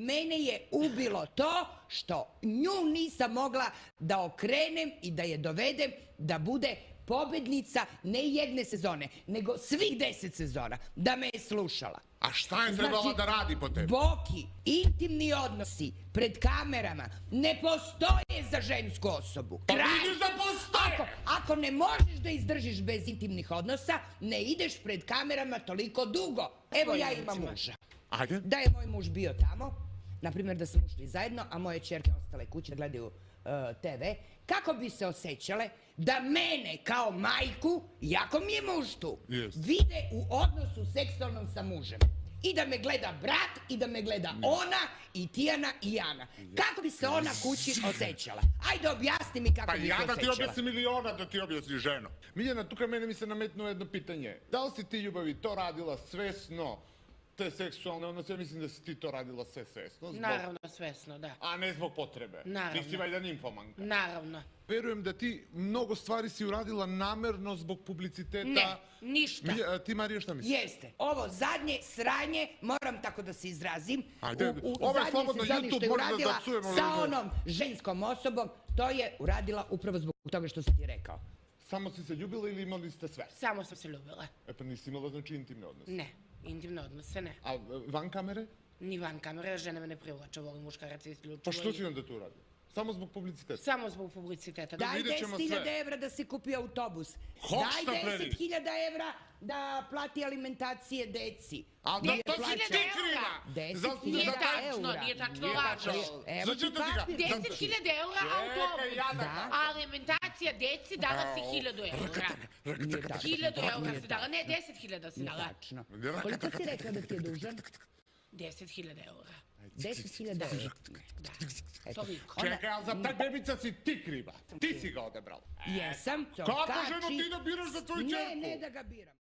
mene je ubilo to što nju nisam mogla da okrenem i da je dovedem da bude pobednica ne jedne sezone, nego svih 10 sezona, da me je slušala. A šta je trebala da radi po tebi? Boki, intimni odnosi pred kamerama ne postoje za žensku osobu. Pa vidiš da postoje! Ako ne možeš da izdržiš bez intimnih odnosa, ne ideš pred kamerama toliko dugo. Evo ja imam muža. Ajde. Da je moj muž bio tamo, na primjer da smo ušli zajedno, a moje ćerke ostale kuće da gledaju TV, kako bi se osjećale da mene kao majku, jako mi je muž tu, vide u odnosu seksualnom sa mužem. I da me gleda brat, i da me gleda ona, i Tijana, i Jana. Kako bi se ona kući osjećala? Ajde, objasni mi kako bi se osjećala. Pa ja da ti objasnim ili ona da ti objasni, ženo. Miljana, tukaj mene mi se nametnuo jedno pitanje. Da li si ti, Ljubavi, to radila svesno, te seksualne odnose? Ja mislim da si ti to radila sve svesno. Naravno, svesno, da. A ne zbog potrebe. Naravno. Nisi valjda nimfomanka. Naravno. Verujem da ti mnogo stvari si uradila namerno zbog publiciteta. Ne, ništa. Ti, Marija, šta misliš? Jeste. Ovo zadnje sranje, moram tako da se izrazim, Ajde, u ovo je zadnje slobodno sezoni YouTube, što je možda da uradila psujemo, sa ali- onom ženskom osobom, to je uradila upravo zbog toga što si ti rekao. Samo si se ljubila ili imali ste sve? Samo sam se ljubila. E pa nisi imala znači intimne odnose? Ne, intimne odnose ne. A van kamere? Ni van kamere, žene me ne privlače, volim muškaraca isključivo. Pa što si onda to uradio? Samo zbog publiciteta? Samo zbog publiciteta. Daj vidjet ćemo 10.000 sve. evra da si kupi autobus. Hoćeš Daj da prediš? 10.000 evra da plati alimentacije deci. Ali Nije to si plaćao. ti kriva! 10.000 Nije tačno, eura. nije tačno, lažeš. Evo ti Zašto ti ga- papir. 10.000 eura autobus. A alimentacija deci dala si 1.000 eura. Nije tačno. 1.000 eura si dala, ne 10.000 si Nije dala. tačno. Koliko si rekla da ti je dužan? 10.000 eura. 10.000 evra. Da, toliko. Čekaj, ali za taj bebica si ti kriva. Ti si ga odebrala. Jesam, to Kako kači. ženo ti da biraš za tvoju ćerku? Ne da ga biram.